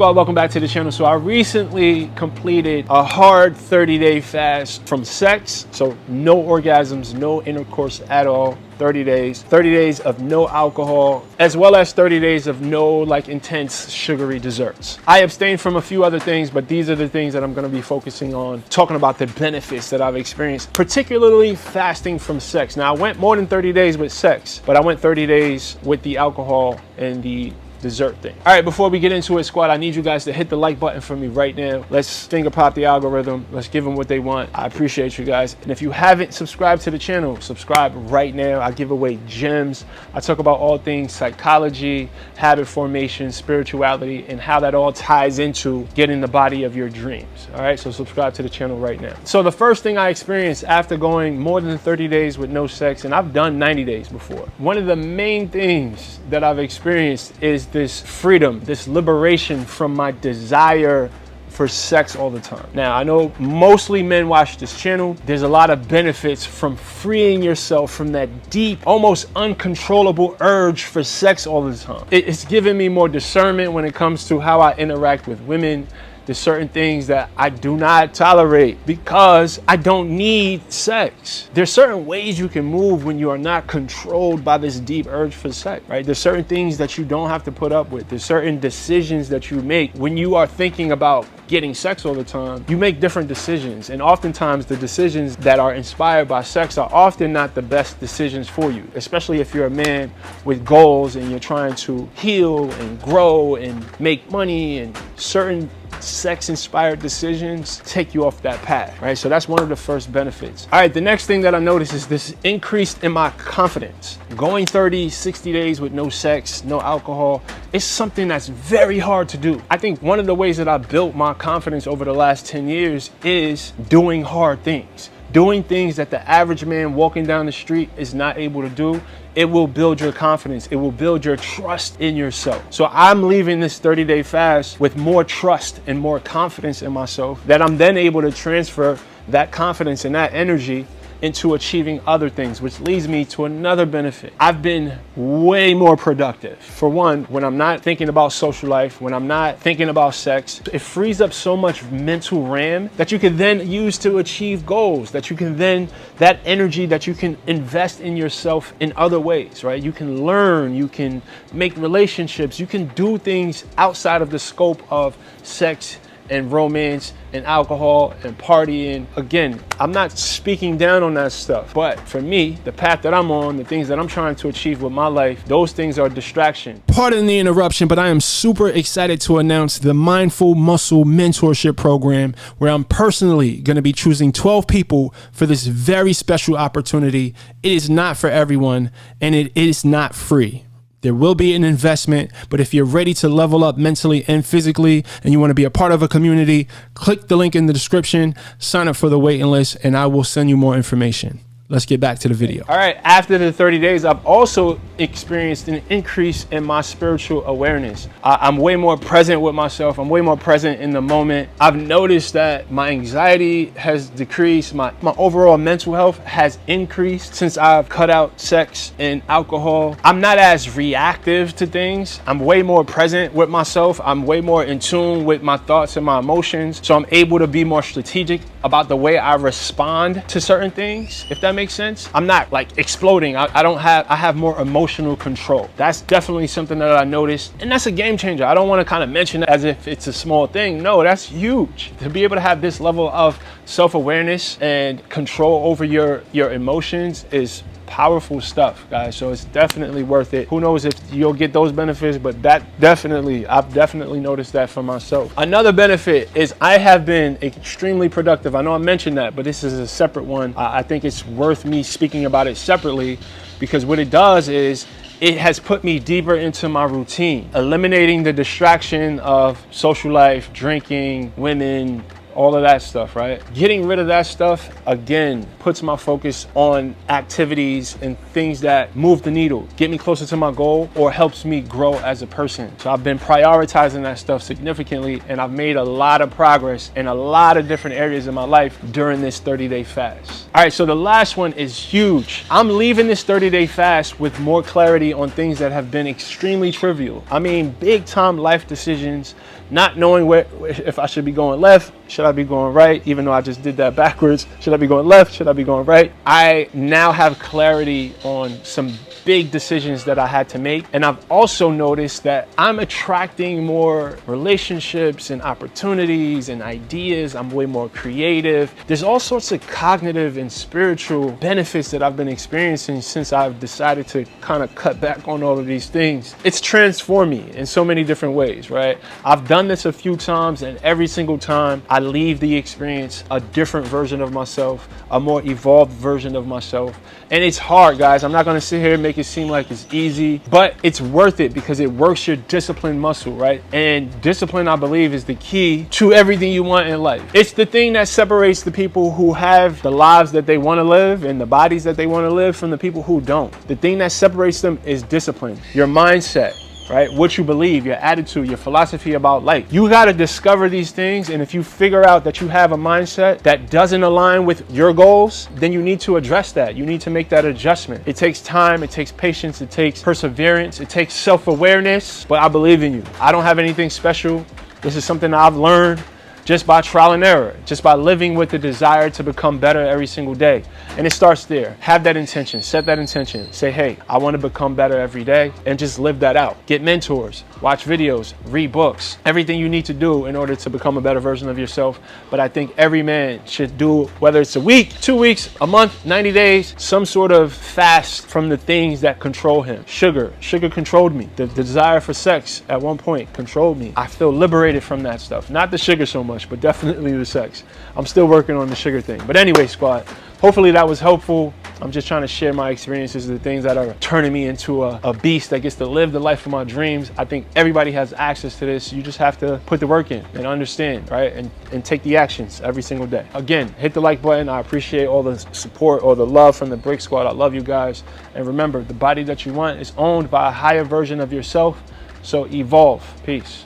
Well, welcome back to the channel. So I recently completed a hard 30-day fast from sex. So no orgasms, no intercourse at all. 30 days of no alcohol, as well as 30 days of no like intense sugary desserts. I abstained from a few other things, but these are the things that I'm going to be focusing on, talking about the benefits that I've experienced, particularly fasting from sex. Now I went more than 30 days with sex, but I went 30 days with the alcohol and the dessert thing. All right, before we get into it, squad, I need you guys to hit the like button for me right now. Let's finger pop the algorithm. Let's give them what they want. I appreciate you guys. And if you haven't subscribed to the channel, subscribe right now. I give away gems. I talk about all things psychology, habit formation, spirituality, and how that all ties into getting the body of your dreams. All right, so subscribe to the channel right now. So the first thing I experienced after going more than 30 days with no sex, and I've done 90 days before, one of the main things that I've experienced is this freedom, this liberation from my desire for sex all the time. Now, I know mostly men watch this channel. There's a lot of benefits from freeing yourself from that deep, almost uncontrollable urge for sex all the time. It's given me more discernment when it comes to how I interact with women. There's certain things that I do not tolerate because I don't need sex. There's certain ways you can move when you are not controlled by this deep urge for sex, right? There's certain things that you don't have to put up with. There's certain decisions that you make when you are thinking about getting sex all the time. You make different decisions, and oftentimes the decisions that are inspired by sex are often not the best decisions for you, especially if you're a man with goals and you're trying to heal and grow and make money, and certain sex-inspired decisions take you off that path, right? So that's one of the first benefits. All right, the next thing that I noticed is this increase in my confidence. Going 30, 60 days with no sex, no alcohol, it's something that's very hard to do. I think one of the ways that I built my confidence over the last 10 years is doing hard things. Doing things that the average man walking down the street is not able to do. It will build your confidence. It will build your trust in yourself. So I'm leaving this 30-day fast with more trust and more confidence in myself, that I'm then able to transfer that confidence and that energy into achieving other things, which leads me to another benefit. I've been way more productive. For one, when I'm not thinking about social life, when I'm not thinking about sex, it frees up so much mental RAM that you can then use to achieve goals, that you can then, that energy that you can invest in yourself in other ways, right? You can learn, you can make relationships, you can do things outside of the scope of sex and romance and alcohol and partying. Again, I'm not speaking down on that stuff, but for me, the path that I'm on, the things that I'm trying to achieve with my life, those things are distraction. Pardon the interruption, but I am super excited to announce the Mindful Muscle Mentorship Program, where I'm personally going to be choosing 12 people for this very special opportunity. It is not for everyone, and it is not free. There will be an investment, but if you're ready to level up mentally and physically and you want to be a part of a community, click the link in the description, sign up for the waiting list, and I will send you more information. Let's get back to the video. All right, after the 30 days, I've also experienced an increase in my spiritual awareness. I'm way more present with myself. I'm way more present in the moment. I've noticed that my anxiety has decreased. My overall mental health has increased since I've cut out sex and alcohol. I'm not as reactive to things. I'm way more present with myself. I'm way more in tune with my thoughts and my emotions. So I'm able to be more strategic about the way I respond to certain things, if that makes sense. I'm not like exploding. I have more emotional control. That's definitely something that I noticed, and that's a game changer. I don't want to kind of mention it as if it's a small thing. No, that's huge. To be able to have this level of self-awareness and control over your emotions is powerful stuff, guys. So it's definitely worth it. Who knows if you'll get those benefits, but I've definitely noticed that for myself. Another benefit is I have been extremely productive. I know I mentioned that, but this is a separate one. I think it's worth me speaking about it separately, because what it does is it has put me deeper into my routine, eliminating the distraction of social life, drinking, women, all of that stuff, right? Getting rid of that stuff, again, puts my focus on activities and things that move the needle, get me closer to my goal, or helps me grow as a person. So I've been prioritizing that stuff significantly, and I've made a lot of progress in a lot of different areas of my life during this 30-day fast. All right, so the last one is huge. I'm leaving this 30-day fast with more clarity on things that have been extremely trivial. I mean, big time life decisions not knowing if I should be going left, should I be going right, even though I just did that backwards. Should I be going left, should I be going right? I now have clarity on some big decisions that I had to make. And I've also noticed that I'm attracting more relationships and opportunities and ideas. I'm way more creative. There's all sorts of cognitive and spiritual benefits that I've been experiencing since I've decided to kind of cut back on all of these things. It's transformed me in so many different ways, right? I've done this a few times, and every single time I leave the experience a different version of myself, a more evolved version of myself. And it's hard, guys. I'm not gonna sit here and make it seem like it's easy, but it's worth it because it works your discipline muscle, right? And discipline, I believe, is the key to everything you want in life. It's the thing that separates the people who have the lives that they wanna live and the bodies that they wanna live from the people who don't. The thing that separates them is discipline, your mindset, right? What you believe, your attitude, your philosophy about life. You got to discover these things. And if you figure out that you have a mindset that doesn't align with your goals, then you need to address that. You need to make that adjustment. It takes time. It takes patience. It takes perseverance. It takes self-awareness. But I believe in you. I don't have anything special. This is something I've learned just by trial and error, just by living with the desire to become better every single day. And it starts there. Have that intention, set that intention. Say, hey, I want to become better every day, and just live that out. Get mentors, watch videos, read books, everything you need to do in order to become a better version of yourself. But I think every man should do, whether it's a week, 2 weeks, a month, 90 days, some sort of fast from the things that control him. Sugar controlled me. The desire for sex at one point controlled me. I feel liberated from that stuff. Not the sugar so much, but definitely the sex. I'm still working on the sugar thing. But anyway, squad, hopefully that was helpful. I'm just trying to share my experiences, the things that are turning me into a beast that gets to live the life of my dreams. I think everybody has access to this. You just have to put the work in and understand, right? And take the actions every single day. Again, hit the like button. I appreciate all the support or the love from the Brix squad. I love you guys. And remember, the body that you want is owned by a higher version of yourself. So evolve. Peace.